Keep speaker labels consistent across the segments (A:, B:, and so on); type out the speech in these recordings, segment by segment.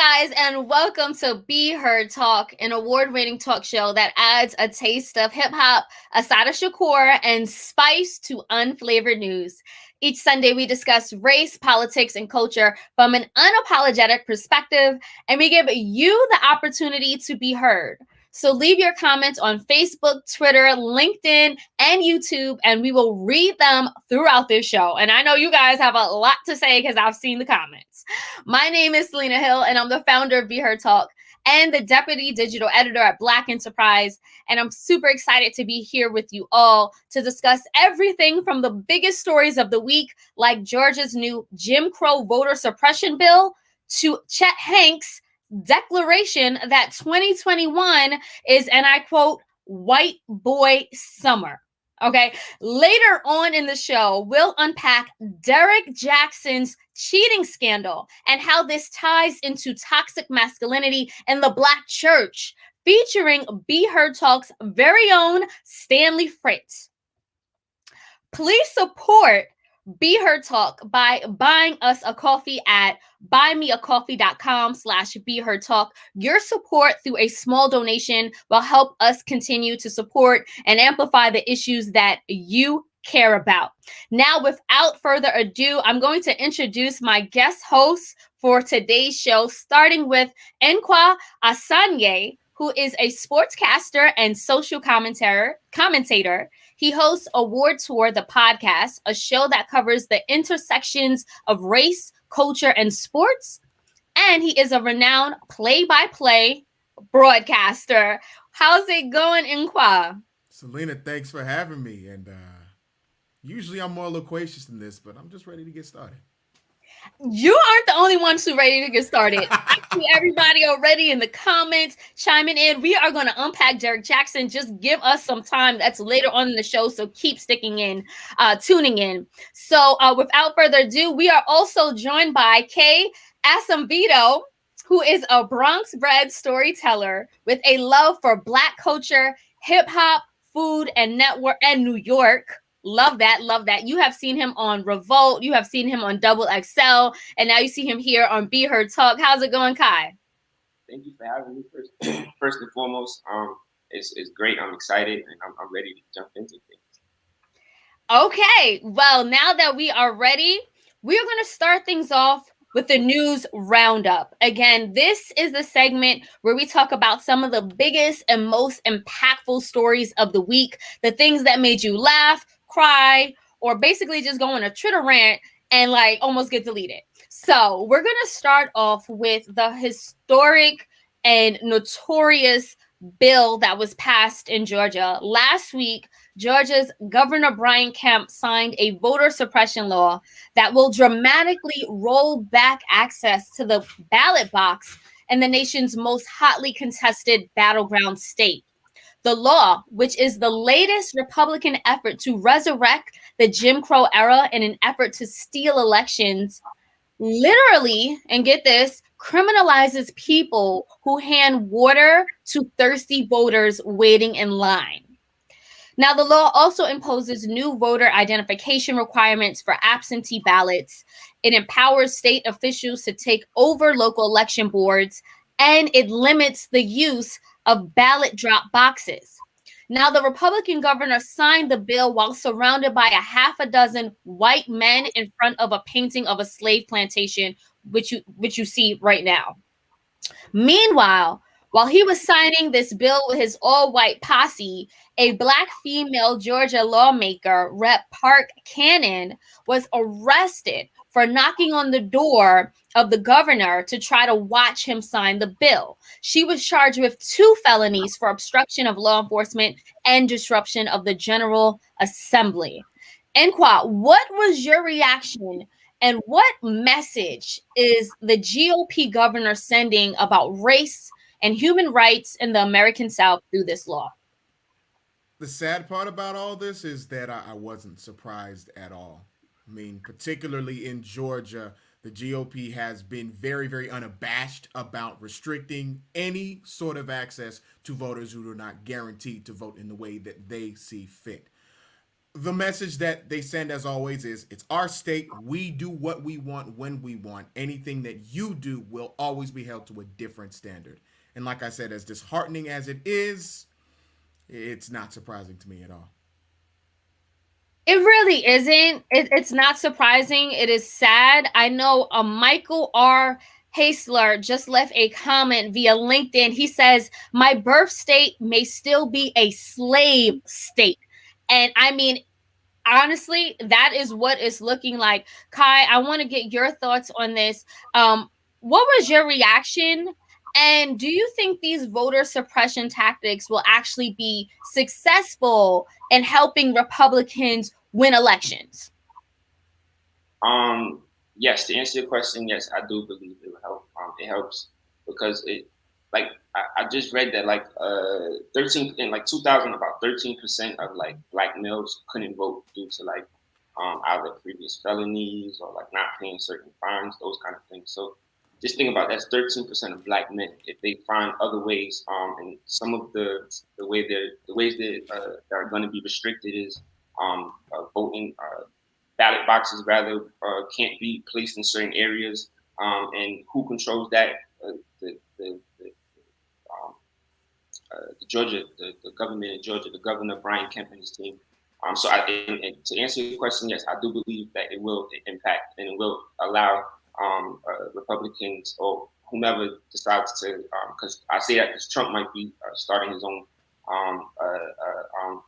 A: guys, and welcome to Be Heard Talk, an award-winning talk show that adds a taste of hip-hop, a side of Shakur, and spice to unflavored news. Each Sunday, we discuss race, politics, and culture from an unapologetic perspective, and we give you the opportunity to be heard. So leave your comments on Facebook, Twitter, LinkedIn, and YouTube, and we will read them throughout this show. And I know you guys have a lot to say because I've seen the comments. My name is Selena Hill, and I'm the founder of Be Heard Talk and the deputy digital editor at Black Enterprise. And I'm super excited to be here with you all to discuss everything from the biggest stories of the week, like Georgia's new Jim Crow voter suppression bill, to Chet Hanks' declaration that 2021 is, and I quote, white boy summer. Okay, later on in the show, we'll unpack Derrick Jackson's cheating scandal and how this ties into toxic masculinity in the Black church, featuring Be Heard Talk's very own Stanley Fritz. Please support Be Heard Talk by buying us a coffee at buymeacoffee.com/Be Heard Talk. Your support through a small donation will help us continue to support and amplify the issues that you care about. Now, without further ado, I'm going to introduce my guest hosts for today's show, starting with Nkwa Asanye, who is a sportscaster and social commentator. He hosts Award Tour, the podcast, a show that covers the intersections of race, culture, and sports. And he is a renowned play-by-play broadcaster. How's it going, Nkwa?
B: Selena, thanks for having me. And usually I'm more loquacious than this, but I'm just ready to get started.
A: You aren't the only ones who are ready to get started. I see everybody already in the comments chiming in. We are going to unpack Derrick Jaxn. Just give us some time. That's later on in the show, so keep tuning in. So without further ado, we are also joined by Kay Asambito, who is a Bronx-bred storyteller with a love for Black culture, hip-hop, food, and network, and New York. Love that. You have seen him on Revolt. You have seen him on Double XL. And now you see him here on Be Heard Talk. How's it going, Kai?
C: Thank you for having me first and foremost. It's great. I'm excited and I'm ready to jump into things.
A: Okay. Well, now that we are ready, we are going to start things off with the news roundup. Again, this is the segment where we talk about some of the biggest and most impactful stories of the week, the things that made you laugh, cry, or basically just go on a Twitter rant and like almost get deleted. So we're going to start off with the historic and notorious bill that was passed in Georgia. Last week, Georgia's Governor Brian Kemp signed a voter suppression law that will dramatically roll back access to the ballot box in the nation's most hotly contested battleground state. The law, which is the latest Republican effort to resurrect the Jim Crow era in an effort to steal elections, literally, and get this, criminalizes people who hand water to thirsty voters waiting in line. Now, the law also imposes new voter identification requirements for absentee ballots. It empowers state officials to take over local election boards, and it limits the use of ballot drop boxes. Now, the Republican governor signed the bill while surrounded by a half a dozen white men in front of a painting of a slave plantation, which you see right now. Meanwhile, while he was signing this bill with his all-white posse, a Black female Georgia lawmaker, Rep. Park Cannon, was arrested for knocking on the door of the governor to try to watch him sign the bill. She was charged with 2 felonies for obstruction of law enforcement and disruption of the General Assembly. Nkwa, what was your reaction and what message is the GOP governor sending about race and human rights in the American South through this law?
B: The sad part about all this is that I wasn't surprised at all. I mean, particularly in Georgia, the GOP has been very, very unabashed about restricting any sort of access to voters who are not guaranteed to vote in the way that they see fit. The message that they send, as always, is it's our state. We do what we want when we want. Anything that you do will always be held to a different standard. And like I said, as disheartening as it is, it's not surprising to me at all.
A: It really isn't. It's not surprising. It is sad. I know Michael R. Hasler just left a comment via LinkedIn. He says, "My birth state may still be a slave state." And I mean, honestly, that is what it's looking like. Kai, I want to get your thoughts on this. What was your reaction? And do you think these voter suppression tactics will actually be successful in helping Republicans win elections?
C: Yes, to answer your question, yes, I do believe it will help. It helps because like I just read that 13 in like 2000, about 13% of like black males couldn't vote due to like either previous felonies or like not paying certain fines, those kind of things. So just think about that's 13% of black men. If they find other ways, and some of the ways that are going to be restricted is voting. Ballot boxes rather can't be placed in certain areas, and who controls that? Um, the Georgia, the government in Georgia, the governor Brian Kemp and his team. And to answer your question, yes, I do believe that it will impact and it will allow Republicans or whomever decides to, because I say that because Trump might be starting um, uh, uh, um,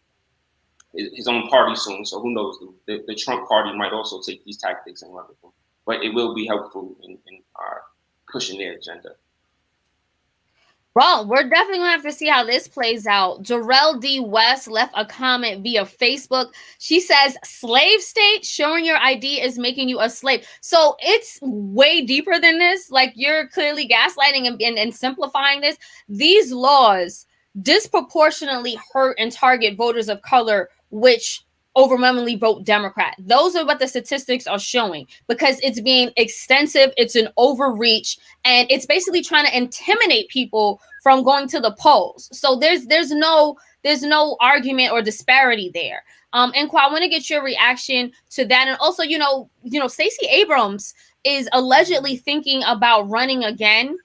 C: his own party soon. So who knows? The Trump party might also take these tactics and run with them. But it will be helpful in pushing their agenda.
A: Well, we're definitely going to have to see how this plays out. Jarrell D. West left a comment via Facebook. She says, slave state, showing your ID is making you a slave. So it's way deeper than this. Like, you're clearly gaslighting and simplifying this. These laws disproportionately hurt and target voters of color, which overwhelmingly vote Democrat. Those are what the statistics are showing because it's being extensive, it's an overreach, and it's basically trying to intimidate people from going to the polls. So there's no argument or disparity there. And Kwa, I want to get your reaction to that. And also, Stacey Abrams is allegedly thinking about running again.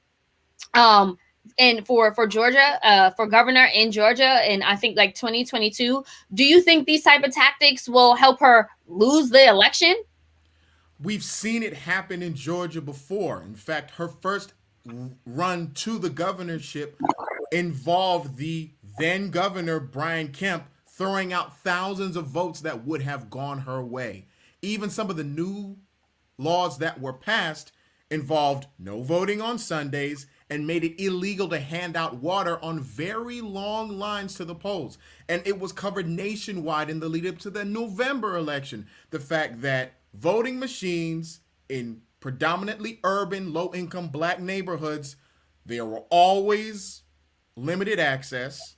A: And for Georgia, for governor in Georgia, and I think like 2022. Do you think these type of tactics will help her lose the election?
B: We've seen it happen in Georgia before. In fact, her first run to the governorship involved the then governor Brian Kemp throwing out thousands of votes that would have gone her way. Even some of the new laws that were passed involved no voting on Sundays and made it illegal to hand out water on very long lines to the polls. And it was covered nationwide in the lead up to the November election. The fact that voting machines in predominantly urban, low-income black neighborhoods, there were always limited access.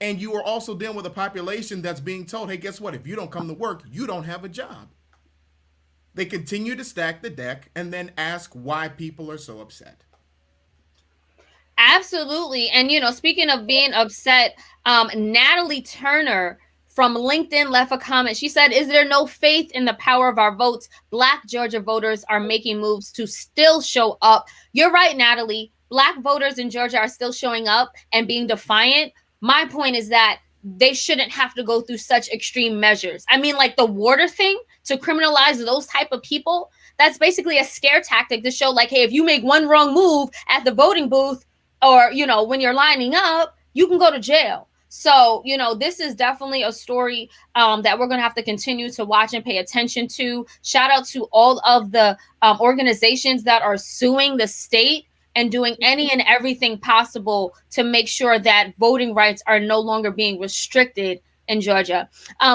B: And you are also dealing with a population that's being told, hey, guess what? If you don't come to work, you don't have a job. They continue to stack the deck and then ask why people are so upset.
A: Absolutely. And, speaking of being upset, Natalie Turner from LinkedIn left a comment. She said, is there no faith in the power of our votes? Black Georgia voters are making moves to still show up. You're right, Natalie. Black voters in Georgia are still showing up and being defiant. My point is that they shouldn't have to go through such extreme measures. I mean, like the water thing, to criminalize those type of people, that's basically a scare tactic to show like, hey, if you make one wrong move at the voting booth, or, when you're lining up, you can go to jail. So, this is definitely a story that we're going to have to continue to watch and pay attention to. Shout out to all of the organizations that are suing the state and doing any and everything possible to make sure that voting rights are no longer being restricted in Georgia.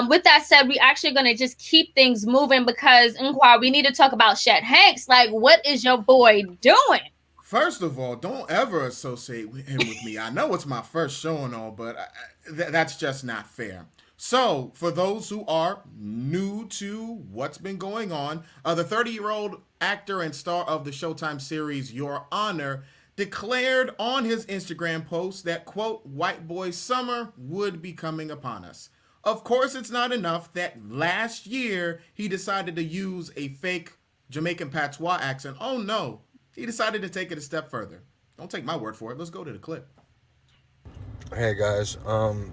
A: With that said, we actually going to just keep things moving because, Nkwa, we need to talk about Chet Hanks. Like, what is your boy doing?
B: First of all, don't ever associate him with me. I know it's my first show and all, but that's just not fair. So, for those who are new to what's been going on, the 30-year-old actor and star of the Showtime series Your Honor declared on his Instagram post that, quote, white boy summer would be coming upon us. Of course, it's not enough that last year he decided to use a fake Jamaican patois accent. Oh no, he decided to take it a step further. Don't take my word for it. Let's go to the clip.
D: Hey guys,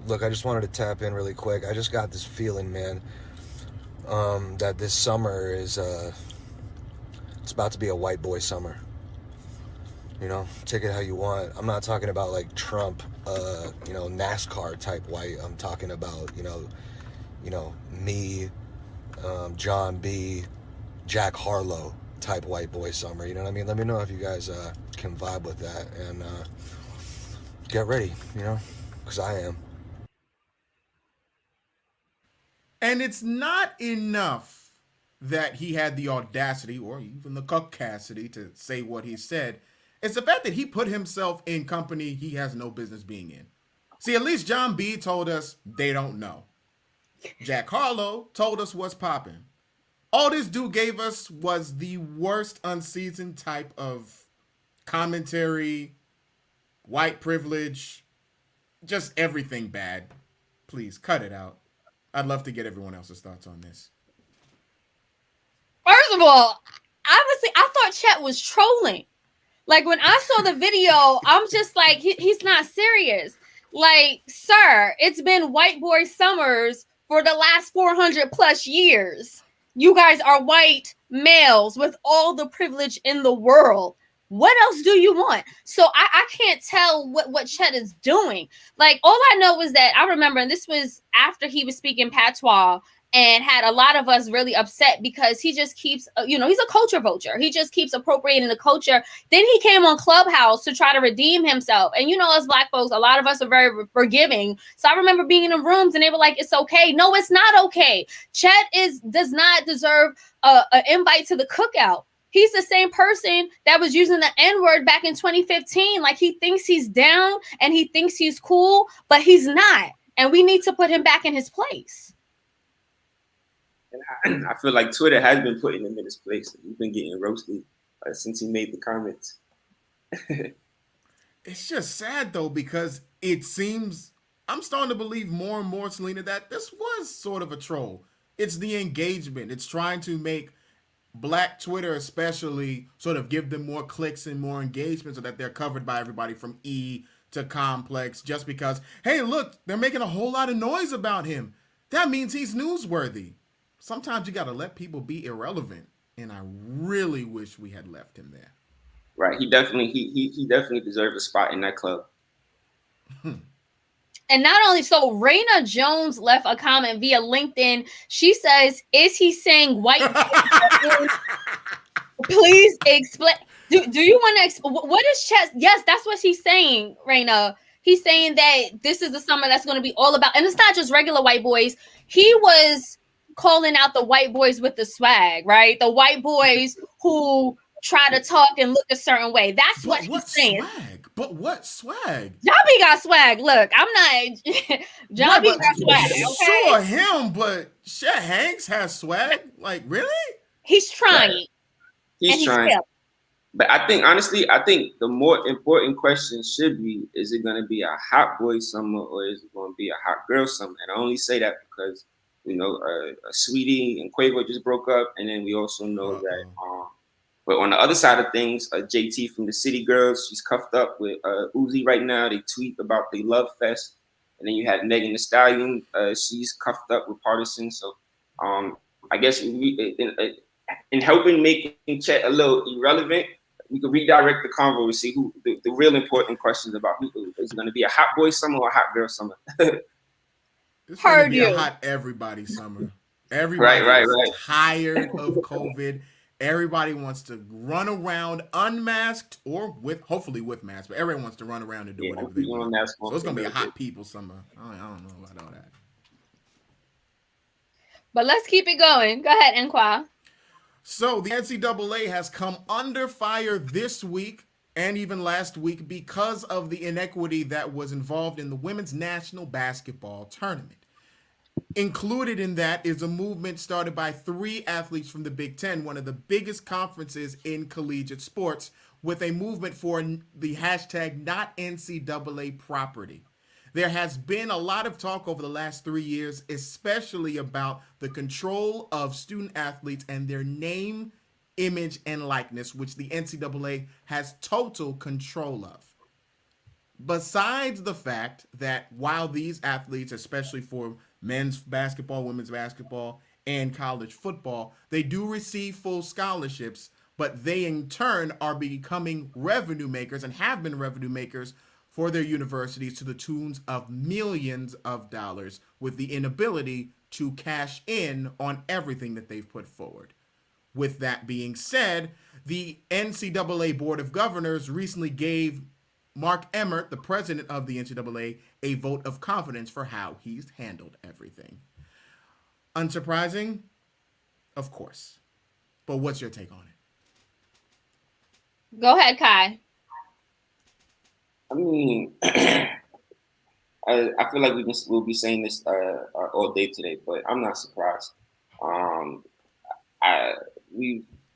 D: look, I just wanted to tap in really quick. I just got this feeling, man, that this summer is, it's about to be a white boy summer. You know, take it how you want. I'm not talking about like Trump, NASCAR type white. I'm talking about, me, John B, Jack Harlow type white boy summer. You know what I mean? Let me know if you guys can vibe with that and get ready, because I am.
B: And it's not enough that he had the audacity or even the caucasity to say what he said. It's the fact that he put himself in company he has no business being in. See, at least John B told us they don't know. Jack Harlow told us what's popping. All this dude gave us was the worst unseasoned type of commentary, white privilege, just everything bad. Please cut it out. I'd love to get everyone else's thoughts on this.
A: First of all, honestly, I thought Chet was trolling. Like when I saw the video, I'm just like, he's not serious. Like, sir, it's been white boy summers for the last 400 plus years. You guys are white males with all the privilege in the world. What else do you want? So I can't tell what Chet is doing. Like, all I know is that I remember, and this was after he was speaking patois, and had a lot of us really upset because he just keeps, he's a culture vulture. He just keeps appropriating the culture. Then he came on Clubhouse to try to redeem himself. And us Black folks, a lot of us are very forgiving. So I remember being in the rooms and they were like, it's okay. No, it's not okay. Chet does not deserve an invite to the cookout. He's the same person that was using the N-word back in 2015. Like, he thinks he's down and he thinks he's cool, but he's not. And we need to put him back in his place.
C: And I feel like Twitter has been putting him in his place. He's been getting roasted since he made the comments.
B: It's just sad, though, because it seems I'm starting to believe more and more, Selena, that this was sort of a troll. It's the engagement. It's trying to make Black Twitter especially sort of give them more clicks and more engagement so that they're covered by everybody from E to Complex, just because, hey, look, they're making a whole lot of noise about him. That means he's newsworthy. Sometimes you got to let people be irrelevant, and I really wish we had left him there.
C: Right, he definitely deserves a spot in that club.
A: And not only so, Raina Jones left a comment via LinkedIn. She says, "Is he saying white?" Please explain. Do you want to explain what is Chet? Yes, that's what she's saying, Raina. He's saying that this is the summer that's going to be all about, and it's not just regular white boys. He was calling out the white boys with the swag, right? The white boys who try to talk and look a certain way. That's what he's saying.
B: Swag? But what swag?
A: John B got swag. Look, I'm not. John B got swag. Okay?
B: Sure, him, but Chet Hanks has swag. Like, really?
A: He's trying.
C: Right. He's trying. But I think, honestly, the more important question should be, is it going to be a hot boy summer or is it going to be a hot girl summer? And I only say that because, Sweetie and Quavo just broke up. And then we also know that, but on the other side of things, JT from the City Girls, she's cuffed up with Uzi right now. They tweet about the Love Fest. And then you had Megan Thee Stallion. She's cuffed up with Partisan. So I guess in helping making Chet a little irrelevant, we could redirect the convo to see who the real important questions about who is it going to be a hot boy summer or a hot girl summer.
B: It's going to be a hot everybody summer. Everybody is tired of COVID. Everybody wants to run around unmasked or hopefully with masks, but everyone wants to run around and do whatever they want. So it's going to be a hot people summer. I don't know about all that.
A: But let's keep it going. Go ahead, Enqua.
B: So the NCAA has come under fire this week and even last week because of the inequity that was involved in the women's national basketball tournament. Included in that is a movement started by 3 athletes from the Big Ten, one of the biggest conferences in collegiate sports, with a movement for the hashtag not NCAA property. There has been a lot of talk over the last 3 years, especially about the control of student athletes and their name, image, and likeness, which the NCAA has total control of. Besides the fact that while these athletes, especially for men's basketball, women's basketball, and college football, they do receive full scholarships, but they in turn are becoming revenue makers and have been revenue makers for their universities to the tunes of millions of dollars with the inability to cash in on everything that they've put forward. With that being said, the NCAA Board of Governors recently gave Mark Emmert, the president of the NCAA, a vote of confidence for how he's handled everything. Unsurprising? Of course. But what's your take on it?
A: Go ahead, Kai.
C: I mean, I feel like we'll be saying this all day today, but I'm not surprised.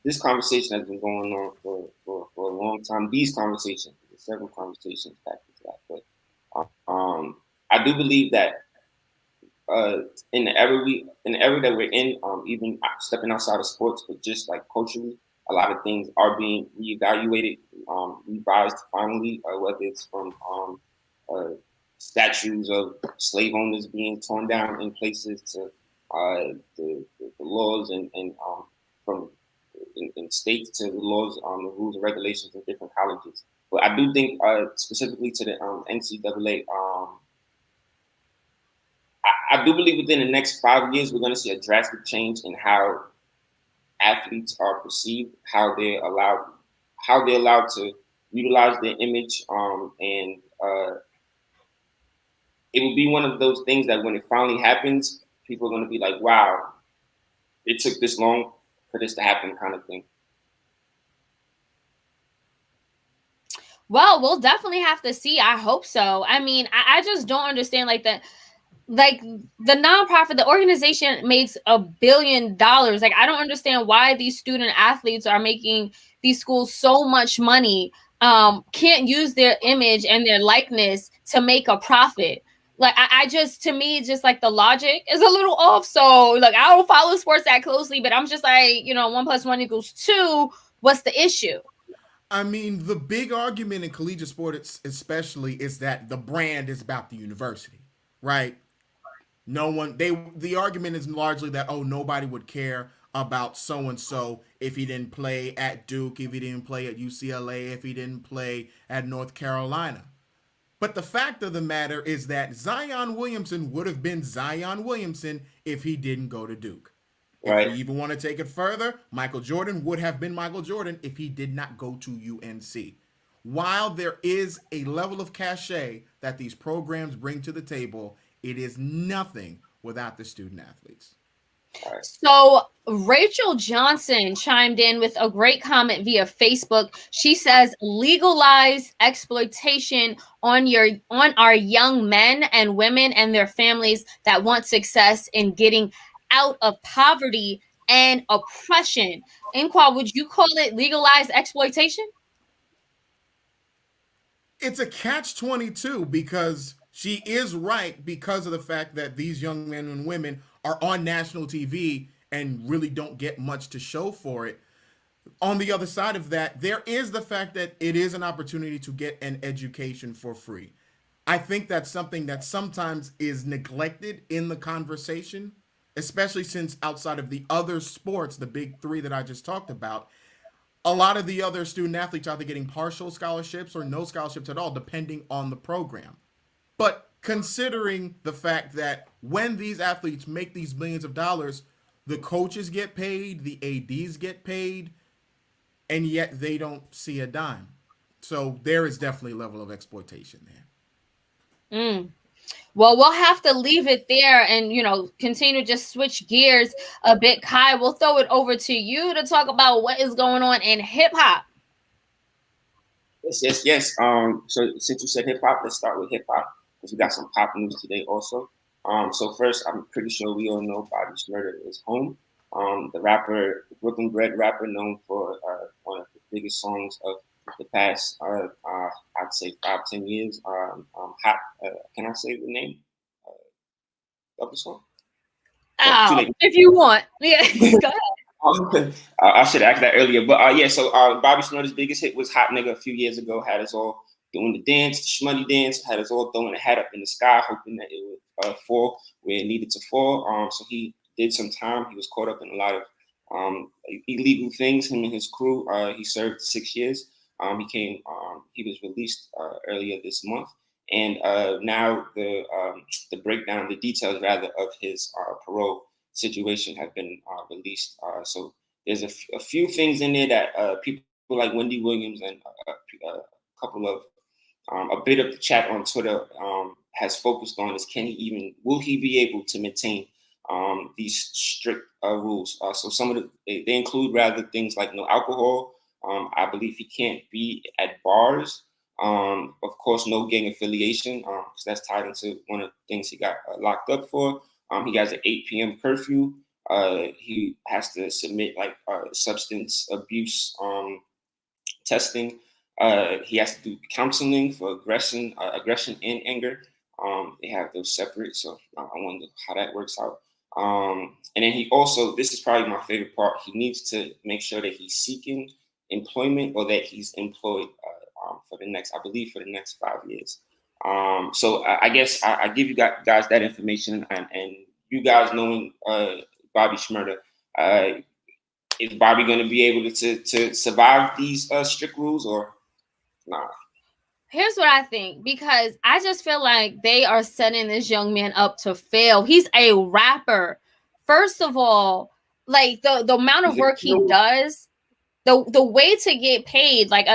C: This conversation has been going on for a long time. These conversations, several conversations back to that, but I do believe that in the era that we're in, even stepping outside of sports, but just like culturally, a lot of things are being reevaluated, revised finally, whether it's from statues of slave owners being torn down in places to the laws and from in states to the laws, the rules and regulations in different colleges. But I do think specifically to the NCAA, I do believe within the next 5 years we're going to see a drastic change in how athletes are perceived, how they're allowed to utilize their image, and it will be one of those things that when it finally happens, people are going to be like, "Wow, it took this long for this to happen," kind of thing.
A: Well, we'll definitely have to see. I hope so. I mean, I just don't understand like that. Like the nonprofit, the organization makes $1 billion. Like, I don't understand why these student athletes are making these schools so much money, can't use their image and their likeness to make a profit. Like, I just, to me, just like the logic is a little off. So like, I don't follow sports that closely, but I'm just like, 1 + 1 = 2. What's the issue?
B: I mean, the big argument in collegiate sports, especially, is that the brand is about the university, right? The argument is largely that, oh, nobody would care about so and so if he didn't play at Duke, if he didn't play at UCLA, if he didn't play at North Carolina. But the fact of the matter is that Zion Williamson would have been Zion Williamson if he didn't go to Duke.
C: Right.
B: If we even want to take it further, Michael Jordan would have been Michael Jordan if he did not go to UNC. While there is a level of cachet that these programs bring to the table, it is nothing without the student athletes.
A: So Rachel Johnson chimed in with a great comment via Facebook. She says, legalize exploitation on our young men and women and their families that want success in getting out of poverty and oppression. Inqua, would you call it legalized exploitation?
B: It's a catch-22 because she is right because of the fact that these young men and women are on national TV and really don't get much to show for it. On the other side of that, there is the fact that it is an opportunity to get an education for free. I think that's something that sometimes is neglected in the conversation, especially since outside of the other sports, the big three that I just talked about, a lot of the other student athletes are either getting partial scholarships or no scholarships at all, depending on the program. But considering the fact that when these athletes make these millions of dollars, the coaches get paid, the ADs get paid, and yet they don't see a dime. So there is definitely a level of exploitation there.
A: Well, we'll have to leave it there and, continue to just switch gears a bit. Kai, we'll throw it over to you to talk about what is going on in hip hop.
C: Yes. So since you said hip hop, let's start with hip hop because we got some pop news today also. So first, I'm pretty sure we all know Bobby Shmurda is home. The rapper, Brooklyn-bred rapper, known for one of the biggest songs of the past, I'd say 5-10 years. Hot, Can I say the name of the song?
A: If you want, yeah. Go ahead.
C: I should have asked that earlier, but yeah. So Bobby Shmurda's biggest hit was "Hot Nigga" a few years ago. Had us all doing the dance, the Shmuddy dance. Had us all throwing a hat up in the sky, hoping that it would fall where it needed to fall. So he did some time. He was caught up in a lot of illegal things. Him and his crew. He served 6 years. He was released earlier this month, and now the breakdown, the details rather of his parole situation have been released. So there's a few things in there that people like Wendy Williams and a couple of a bit of the chat on Twitter has focused on is will he be able to maintain these strict rules? So some of they include rather things like no alcohol. I believe he can't be at bars. Of course, no gang affiliation, because that's tied into one of the things he got locked up for. He has an 8 p.m. curfew. He has to submit like substance abuse testing. He has to do counseling for aggression and anger. They have those separate, so I wonder how that works out. And then he also, this is probably my favorite part, he needs to make sure that he's seeking employment or that he's employed for the next 5 years. So I guess I give you guys that information, and you guys knowing Bobby Shmurda, is Bobby going to be able to survive these strict rules or not?
A: Here's what I think, because I just feel like they are setting this young man up to fail. He's a rapper. First of all, like the amount of work he does, the way to get paid, like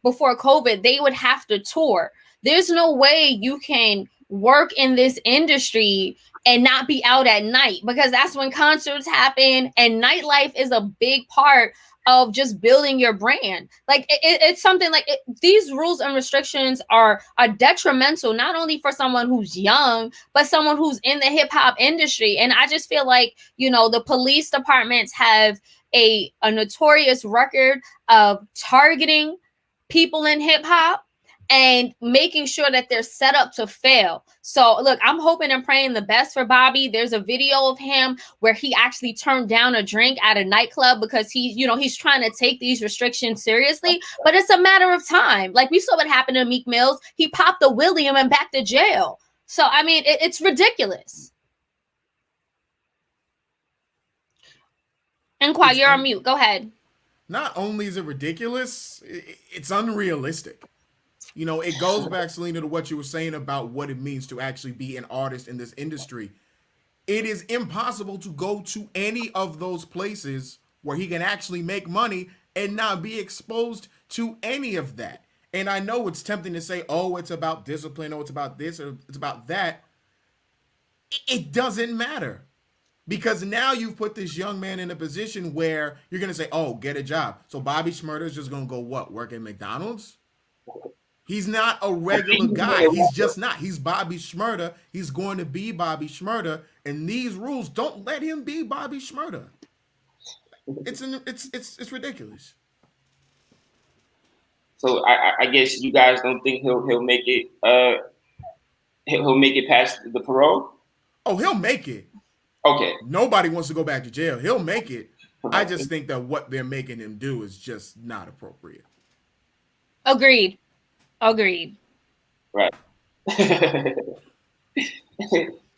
A: before COVID, they would have to tour. There's no way you can work in this industry and not be out at night, because that's when concerts happen, and nightlife is a big part of just building your brand. Like it's something like these rules and restrictions are detrimental, not only for someone who's young, but someone who's in the hip hop industry. And I just feel like, the police departments have a notorious record of targeting people in hip hop and making sure that they're set up to fail. So look, I'm hoping and praying the best for Bobby. There's a video of him where he actually turned down a drink at a nightclub because he's trying to take these restrictions seriously, but it's a matter of time. Like we saw what happened to Meek Mills. He popped the Willie and went back to jail. So, I mean, it's ridiculous. And Kwa, you're on mute. Go ahead.
B: Not only is it ridiculous, it's unrealistic. It goes back, Selena, to what you were saying about what it means to actually be an artist in this industry. It is impossible to go to any of those places where he can actually make money and not be exposed to any of that. And I know it's tempting to say, oh, it's about discipline, or it's about this, or it's about that. It doesn't matter. Because now you've put this young man in a position where you're going to say, oh, get a job. So Bobby Shmurda is just going to go, what, work at McDonald's? He's not a regular guy. He's just not. He's Bobby Shmurda. He's going to be Bobby Shmurda. And these rules don't let him be Bobby Shmurda. It's ridiculous.
C: So I guess you guys don't think he'll make it. He'll make it past the parole.
B: Oh, he'll make it.
C: Okay.
B: Nobody wants to go back to jail. He'll make it. I just think that what they're making him do is just not appropriate.
A: Agreed.
C: Right.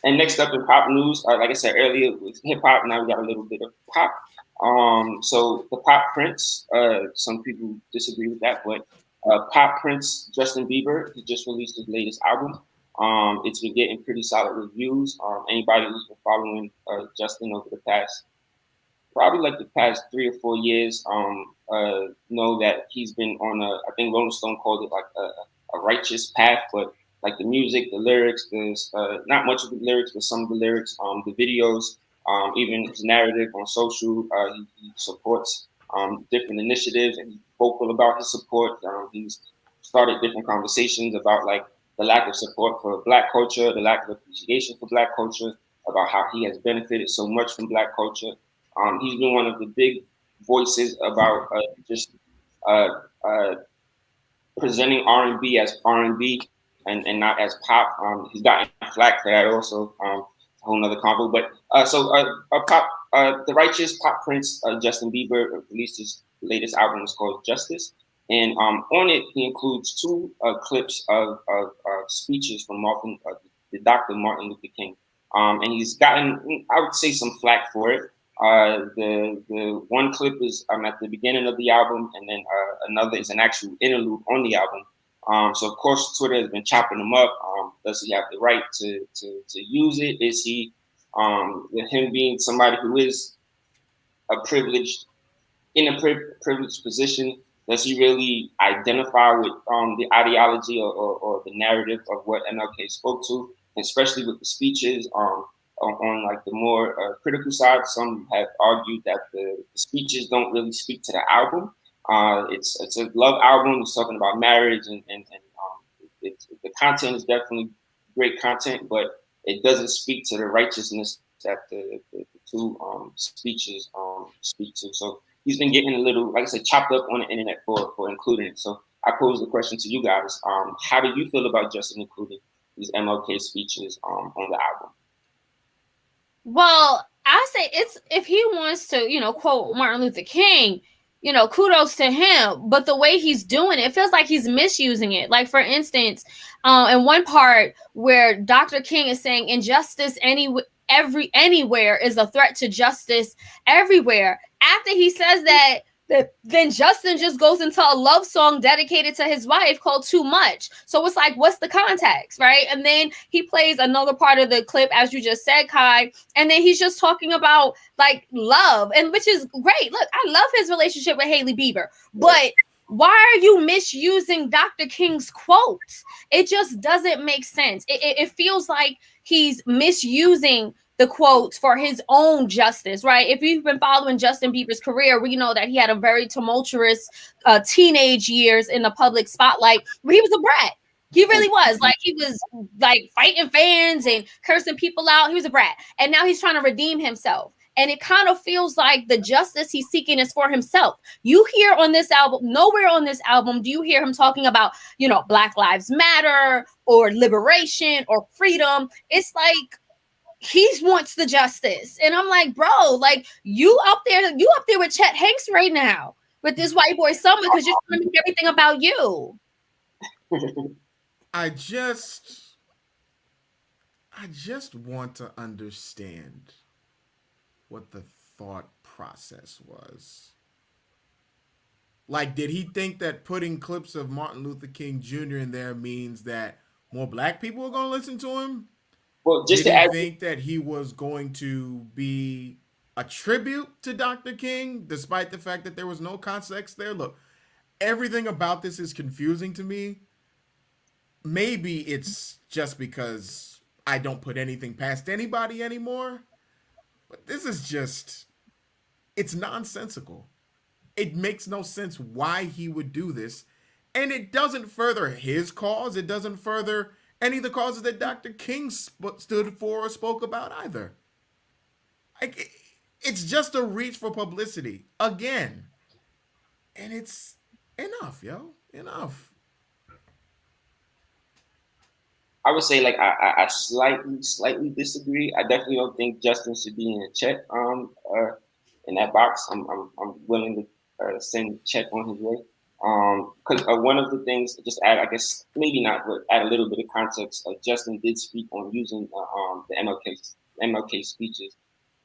C: And next up in pop news, like I said earlier, with hip hop, now we got a little bit of pop. So the pop prince, some people disagree with that, but pop prince Justin Bieber, he just released his latest album. It's been getting pretty solid reviews. Anybody who's been following Justin over the past 3 or 4 years, know that he's been on I think Rolling Stone called it like a righteous path, but like the music, the lyrics, there's not much of the lyrics, but some of the lyrics, the videos, even his narrative on social, he supports different initiatives, and he's vocal about his support. He's started different conversations about like the lack of support for Black culture, the lack of appreciation for Black culture, about how he has benefited so much from Black culture. He's been one of the big voices about just presenting R&B as R&B, and not as pop. He's gotten flack for that also. A whole nother convo. But the righteous pop prince Justin Bieber released his latest album. It's called Justice, and on it he includes two clips of speeches from the Dr. Martin Luther King. And he's gotten, I would say, some flack for it. The one clip is at the beginning of the album, and then another is an actual interlude on the album. So of course Twitter has been chopping him up. Does he have the right to use it? Is he, with him being somebody who is in a privileged position, does he really identify with the ideology or the narrative of what MLK spoke to, especially with the speeches? On like the more critical side, some have argued that the speeches don't really speak to the album. It's a love album. It's talking about marriage, and the content is definitely great content, but it doesn't speak to the righteousness that the two speeches speak to. So he's been getting a little, like I said, chopped up on the internet for including it. So I pose the question to you guys: how do you feel about Justin including these MLK speeches on the album?
A: Well, I say it's, if he wants to, quote Martin Luther King, kudos to him. But the way he's doing it, it feels like he's misusing it. Like, for instance, in one part where Dr. King is saying injustice anywhere is a threat to justice everywhere. After he says that, then Justin just goes into a love song dedicated to his wife called Too Much. So it's like, what's the context, right? And then he plays another part of the clip, as you just said, Kai, and then he's just talking about like love, and which is great. Look, I love his relationship with Hailey Bieber, but why are you misusing Dr. King's quotes? It just doesn't make sense. It feels like he's misusing the quotes for his own justice, right? If you've been following Justin Bieber's career, we know that he had a very tumultuous teenage years in the public spotlight where he was a brat. He really was. Like, he was like fighting fans and cursing people out. He was a brat. And now he's trying to redeem himself. And it kind of feels like the justice he's seeking is for himself. You hear on this album, nowhere on this album do you hear him talking about, Black Lives Matter or liberation or freedom. It's like, he wants the justice. And I'm like, bro, like, you up there with Chet Hanks right now with this white boy summer, because you're trying to make everything about you.
B: I just want to understand what the thought process was. Like, did he think that putting clips of Martin Luther King Jr. in there means that more black people are going to listen to him?
C: Well, just
B: Did
C: to
B: he
C: add,
B: think that he was going to be a tribute to Dr. King, despite the fact that there was no context there? Look, everything about this is confusing to me. Maybe it's just because I don't put anything past anybody anymore, but this is just, it's nonsensical. It makes no sense why he would do this, and it doesn't further his cause. It doesn't further any of the causes that Dr. King stood for or spoke about either. Like, it's just a reach for publicity again, and it's enough, yo, enough.
C: I would say, like, I slightly disagree. I definitely don't think Justin should be in a Chet in that box. I'm willing to send Chet on his way. Because one of the things, just add, I guess maybe not, but add a little bit of context. Justin did speak on using the MLK speeches,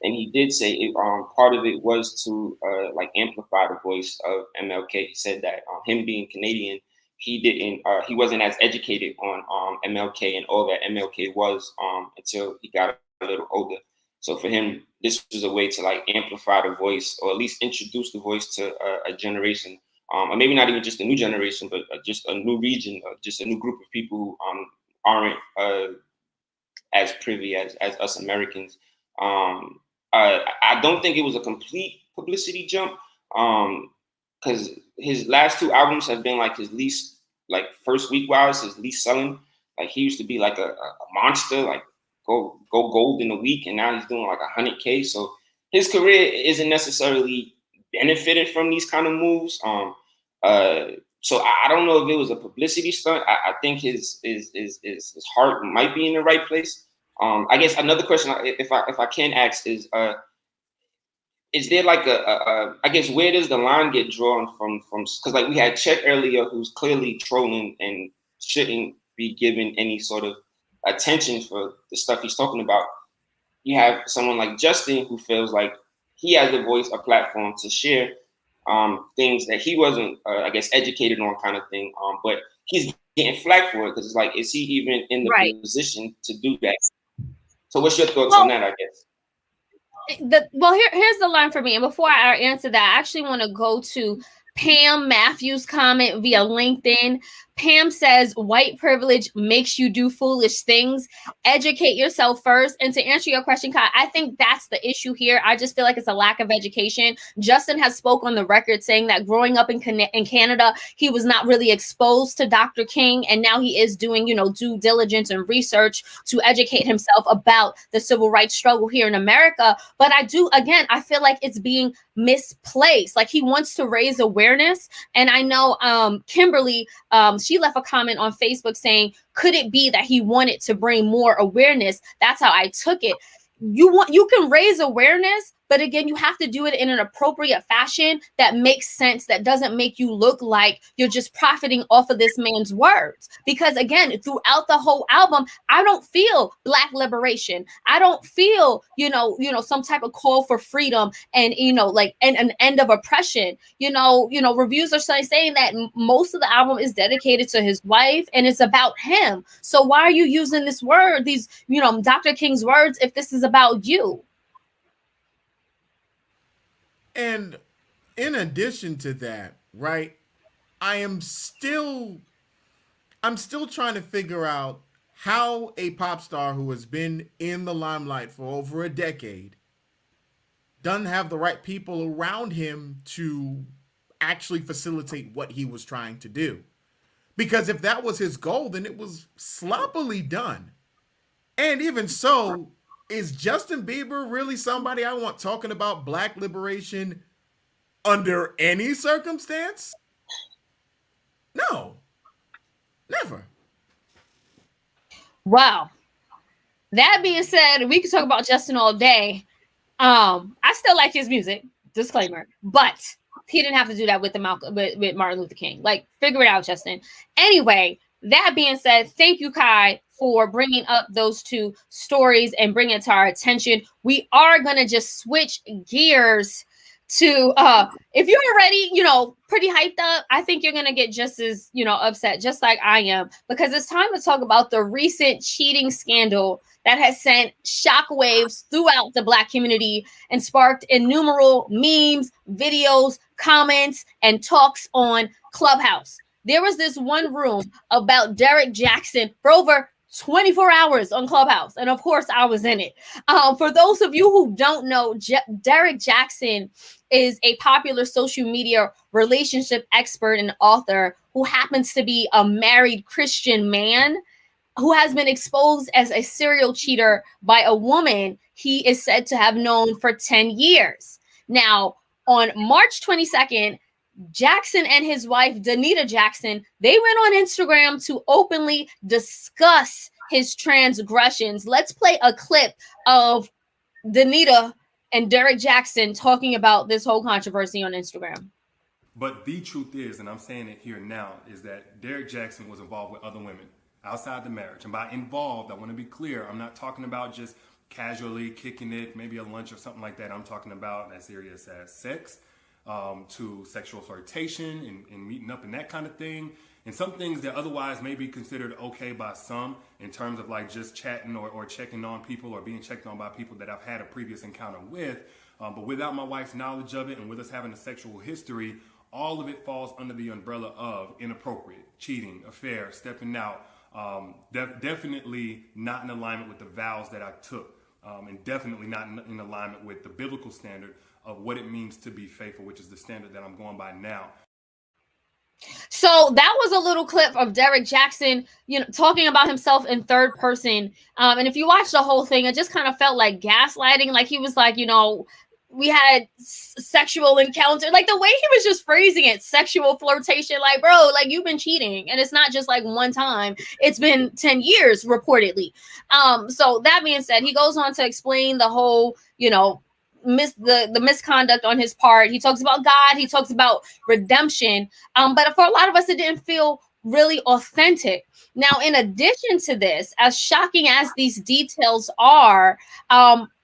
C: and he did say it, part of it was to like amplify the voice of MLK. He said that him being Canadian, he wasn't as educated on MLK and all that MLK was until he got a little older. So for him, this was a way to like amplify the voice, or at least introduce the voice to a generation. Or maybe not even just a new generation, but just a new region, just a new group of people who aren't as privy as us Americans. I don't think it was a complete publicity jump, because his last two albums have been like his least, like first week wise, his least selling. Like, he used to be like a monster, like go gold in a week, and now he's doing like 100K. So his career isn't necessarily benefited from these kind of moves. So I don't know if it was a publicity stunt. I think his heart might be in the right place. I guess another question, if I can ask, is there like I guess where does the line get drawn from because like we had Chet earlier who's clearly trolling and shouldn't be given any sort of attention for the stuff he's talking about. You have someone like Justin who feels like he has a voice, a platform to share things that he wasn't, I guess, educated on, kind of thing. But he's getting flack for it because it's like, is he even in the position to do that? So, what's your thoughts on that? I guess.
A: Here's the line for me. And before I answer that, I actually want to go to Pam Matthews' comment via LinkedIn. Pam says, white privilege makes you do foolish things. Educate yourself first. And to answer your question, Kai, I think that's the issue here. I just feel like it's a lack of education. Justin has spoke on the record saying that growing up in Canada, he was not really exposed to Dr. King. And now he is doing, due diligence and research to educate himself about the civil rights struggle here in America. But I feel like it's being misplaced. Like he wants to raise awareness. And I know Kimberly, she left a comment on Facebook saying, could it be that he wanted to bring more awareness? That's how I took it. You can raise awareness, but again, you have to do it in an appropriate fashion that makes sense, that doesn't make you look like you're just profiting off of this man's words. Because again, throughout the whole album, I don't feel Black liberation. I don't feel, some type of call for freedom and, and an end of oppression. Reviews are saying that most of the album is dedicated to his wife and it's about him. So why are you using this word, these, Dr. King's words, if this is about you?
B: And in addition to that, right, I'm still trying to figure out how a pop star who has been in the limelight for over a decade doesn't have the right people around him to actually facilitate what he was trying to do. Because if that was his goal, then it was sloppily done. And even so, is Justin Bieber really somebody I want talking about Black liberation under any circumstance? No, never.
A: Wow. That being said, we can talk about Justin all day. I still like his music, disclaimer, but he didn't have to do that with with Martin Luther King. Like, figure it out, Justin. Anyway, that being said, thank you, Kai, for bringing up those two stories and bringing it to our attention. We are going to just switch gears to, if you're already, pretty hyped up, I think you're going to get just as, upset, just like I am, because it's time to talk about the recent cheating scandal that has sent shockwaves throughout the Black community and sparked innumerable memes, videos, comments, and talks on Clubhouse. There was this one room about Derrick Jaxn for over 24 hours on Clubhouse. And of course, I was in it. For those of you who don't know, Derrick Jaxn is a popular social media relationship expert and author who happens to be a married Christian man who has been exposed as a serial cheater by a woman he is said to have known for 10 years. Now, on March 22nd, Jackson and his wife, Danita Jackson, they went on Instagram to openly discuss his transgressions. Let's play a clip of Danita and Derrick Jackson talking about this whole controversy on Instagram.
E: But the truth is, and I'm saying it here now, is that Derrick Jackson was involved with other women outside the marriage. And by involved, I want to be clear, I'm not talking about just casually kicking it, maybe a lunch or something like that. I'm talking about as serious as sex, to sexual flirtation and meeting up and that kind of thing. And some things that otherwise may be considered okay by some in terms of like just chatting or checking on people or being checked on by people that I've had a previous encounter with. But without my wife's knowledge of it and with us having a sexual history, all of it falls under the umbrella of inappropriate, cheating, affair, stepping out. Definitely not in alignment with the vows that I took, and definitely not in alignment with the biblical standard of what it means to be faithful, which is the standard that I'm going by now.
A: So that was a little clip of Derrick Jaxn, talking about himself in third person. And if you watch the whole thing, it just kind of felt like gaslighting. Like he was like, we had sexual encounter, like the way he was just phrasing it, sexual flirtation, like, bro, like you've been cheating, and it's not just like one time, it's been 10 years reportedly. So that being said, he goes on to explain the whole, you know, the misconduct on his part. He talks about God, he talks about redemption, but for a lot of us it didn't feel really authentic. Now, in addition to this, as shocking as these details are,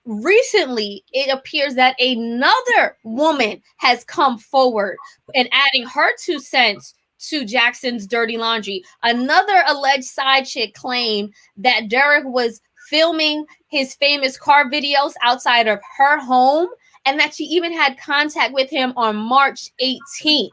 A: recently it appears that another woman has come forward and adding her 2 cents to Jackson's dirty laundry. Another alleged side chick claimed that Derrick was filming his famous car videos outside of her home, and that she even had contact with him on March 18th.